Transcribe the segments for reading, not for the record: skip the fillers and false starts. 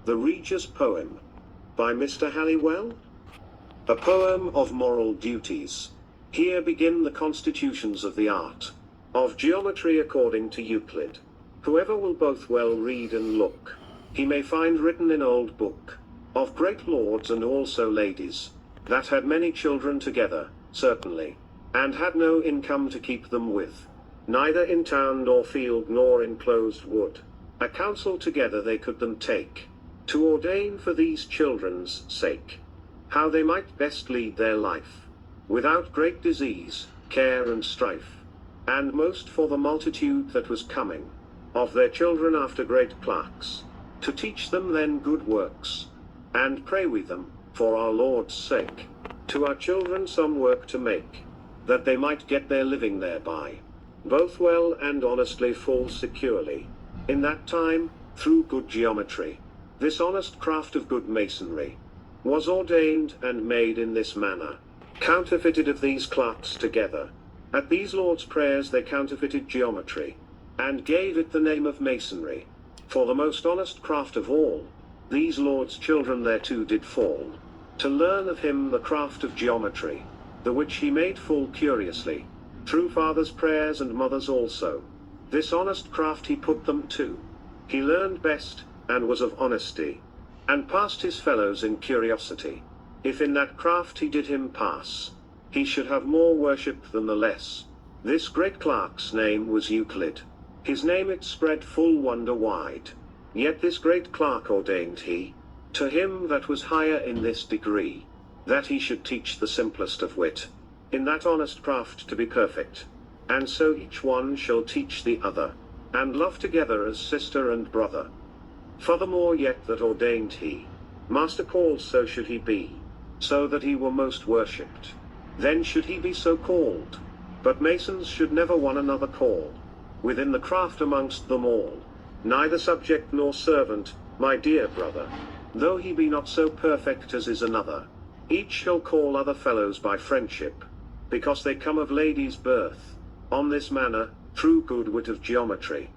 The Regius Poem, by Mr. Halliwell. A poem of moral duties. Here begin the constitutions of the art of geometry according to Euclid. Whoever will both well read and look, he may find written in old book, of great lords and also ladies, that had many children together, certainly, and had no income to keep them with, neither in town nor field nor enclosed wood, a counsel together they could them take, to ordain for these children's sake, how they might best lead their life, without great disease, care and strife, and most for the multitude that was coming, of their children after great clerks, to teach them then good works, and pray we them, for our Lord's sake, to our children some work to make, that they might get their living thereby, both well and honestly full securely, in that time, through good geometry. This honest craft of good masonry was ordained and made in this manner, counterfeited of these clerks together. At these Lord's prayers they counterfeited geometry, and gave it the name of masonry. For the most honest craft of all, these Lord's children thereto did fall, to learn of him the craft of geometry, the which he made full curiously, through fathers' prayers and mothers also. This honest craft he put them to. He learned best, and was of honesty, and passed his fellows in curiosity. If in that craft he did him pass, he should have more worship than the less. This great clerk's name was Euclid. His name it spread full wonder wide. Yet this great clerk ordained he, to him that was higher in this degree, that he should teach the simplest of wit, in that honest craft to be perfect. And so each one shall teach the other, and love together as sister and brother. Furthermore yet that ordained he, master called so should he be, so that he were most worshipped. Then should he be so called. But masons should never one another call, within the craft amongst them all, neither subject nor servant, my dear brother, though he be not so perfect as is another. Each shall call other fellows by friendship, because they come of ladies' birth. On this manner, through good wit of geometry,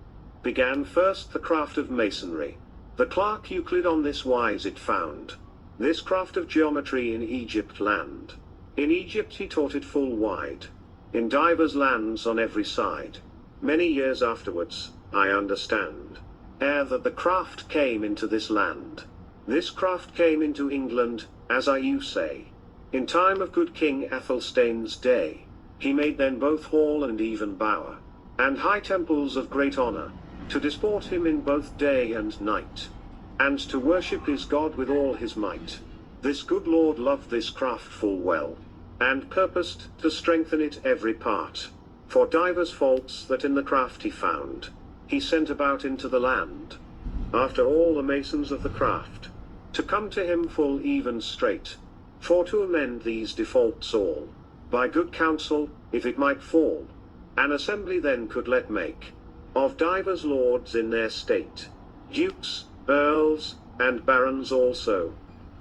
began first the craft of masonry. The clerk Euclid on this wise it found, this craft of geometry in Egypt land. In Egypt he taught it full wide, in divers lands on every side. Many years afterwards, I understand, ere that the craft came into this land. This craft came into England, as I you say, in time of good King Athelstane's day. He made then both hall and even bower, and high temples of great honour, to disport him in both day and night, and to worship his God with all his might. This good Lord loved this craft full well, and purposed to strengthen it every part. For divers faults that in the craft he found, he sent about into the land, after all the masons of the craft, to come to him full even straight, for to amend these defaults all, by good counsel, if it might fall, an assembly then could let make, of divers lords in their state, dukes, earls, and barons also,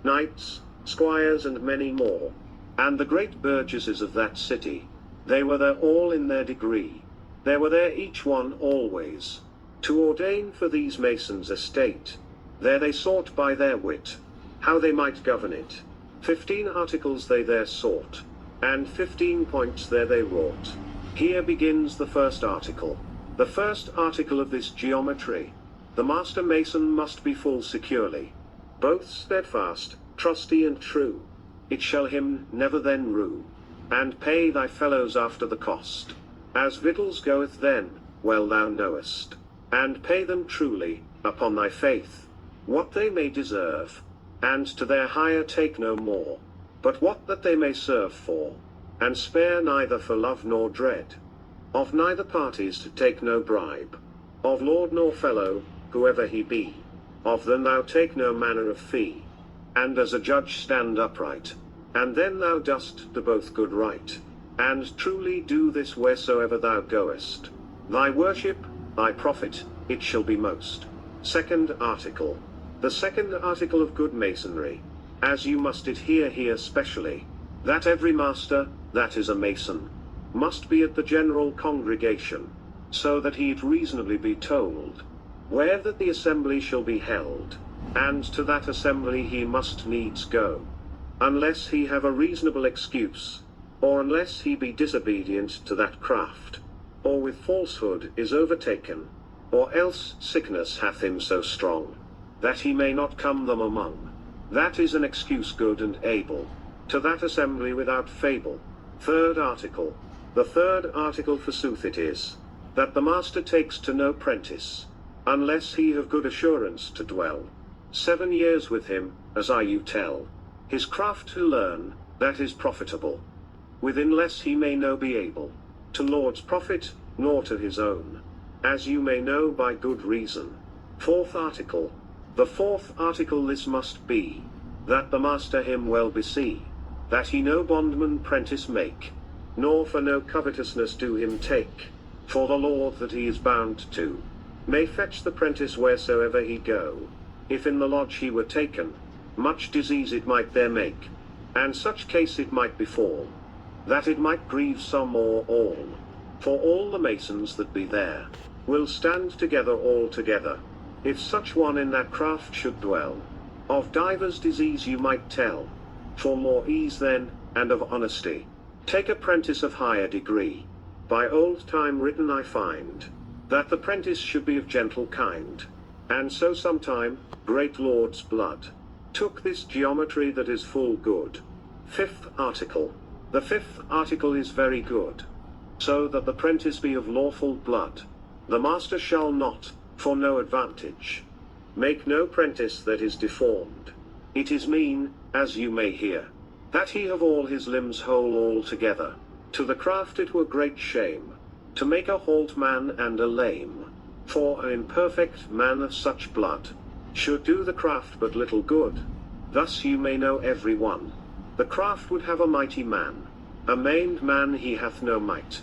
knights, squires and many more, and the great burgesses of that city. They were there all in their degree, there were there each one always, to ordain for these masons' estate. There they sought by their wit, how they might govern it. 15 articles they there sought, and 15 points there they wrought. Here begins the first article. The first article of this geometry. The master mason must be full securely, both steadfast, trusty and true. It shall him never then rue, and pay thy fellows after the cost, as victuals goeth then, well thou knowest, and pay them truly, upon thy faith, what they may deserve, and to their hire take no more, but what that they may serve for, and spare neither for love nor dread. Of neither parties to take no bribe, of lord nor fellow, whoever he be, of them thou take no manner of fee, and as a judge stand upright, and then thou dost do both good right, and truly do this wheresoever thou goest. Thy worship, thy profit, it shall be most. Second article. The second article of good masonry, as you must it here specially, that every master, that is a mason, must be at the general congregation, so that he it reasonably be told, where that the assembly shall be held, and to that assembly he must needs go, unless he have a reasonable excuse, or unless he be disobedient to that craft, or with falsehood is overtaken, or else sickness hath him so strong, that he may not come them among. That is an excuse good and able, to that assembly without fable. Third article. The third article forsooth it is, that the master takes to no prentice, unless he have good assurance to dwell 7 years with him, as I you tell, his craft to learn, that is profitable, within less he may no be able, to Lord's profit, nor to his own, as you may know by good reason. Fourth article. The fourth article this must be, that the master him well besee, that he no bondman prentice make, nor for no covetousness do him take, for the Lord that he is bound to, may fetch the prentice wheresoever he go. If in the lodge he were taken, much disease it might there make, and such case it might befall, that it might grieve some or all, for all the masons that be there, will stand together all together, if such one in that craft should dwell. Of divers disease you might tell, for more ease then, and of honesty, take a prentice of higher degree. By old time written I find, that the prentice should be of gentle kind, and so sometime, great lord's blood, took this geometry that is full good. Fifth article. The fifth article is very good, so that the prentice be of lawful blood. The master shall not, for no advantage, make no prentice that is deformed. It is mean, as you may hear, that he have all his limbs whole altogether. To the craft it were great shame, to make a halt man and a lame, for an imperfect man of such blood should do the craft but little good. Thus you may know every one, the craft would have a mighty man, a maimed man he hath no might.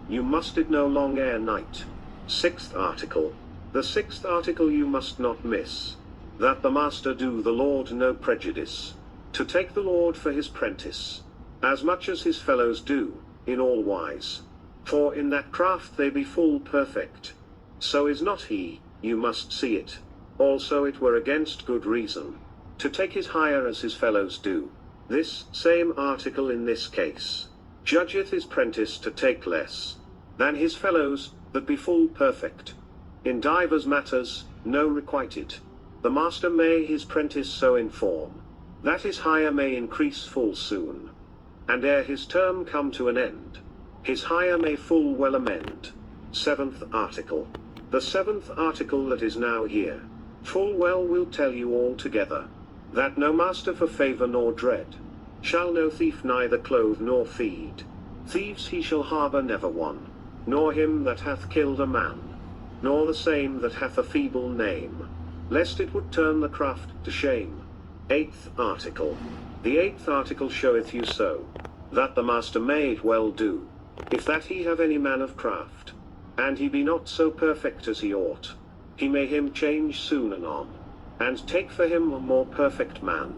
You must it no long ere night. Sixth article. The sixth article you must not miss, that the master do the Lord no prejudice, to take the Lord for his prentice, as much as his fellows do, in all wise. For in that craft they be full perfect, so is not he, you must see it. Also it were against good reason, to take his hire as his fellows do. This same article in this case, judgeth his prentice to take less, than his fellows, that be full perfect. In divers matters, no requited, the master may his prentice so inform, that his hire may increase full soon, and ere his term come to an end, his hire may full well amend. Seventh article. The seventh article that is now here, full well will tell you all together, that no master for favour nor dread, shall no thief neither clothe nor feed. Thieves he shall harbour never one, nor him that hath killed a man, nor the same that hath a feeble name, lest it would turn the craft to shame. Eighth article. The eighth article showeth you so, that the master may it well do, if that he have any man of craft, and he be not so perfect as he ought, he may him change soon anon, and take for him a more perfect man.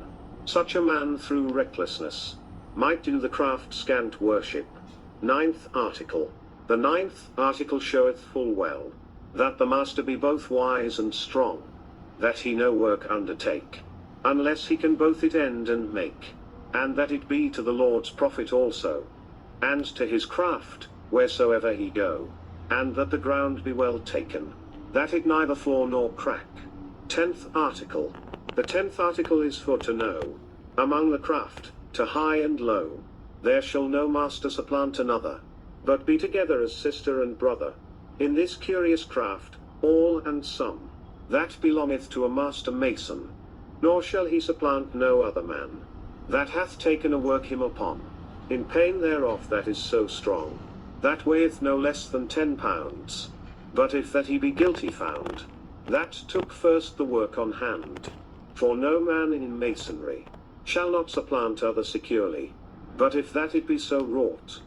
Such a man through recklessness might do the craft scant worship. Ninth article. The ninth article showeth full well, that the master be both wise and strong, that he no work undertake, unless he can both it end and make, and that it be to the Lord's profit also, and to his craft, wheresoever he go, and that the ground be well taken, that it neither fall nor crack. Tenth article. The tenth article is for to know, among the craft, to high and low, there shall no master supplant another, but be together as sister and brother, in this curious craft, all and some, that belongeth to a master mason, nor shall he supplant no other man, that hath taken a work him upon, in pain thereof that is so strong, that weigheth no less than 10 pounds, but if that he be guilty found, that took first the work on hand. For no man in masonry shall not supplant other securely, but if that it be so wrought,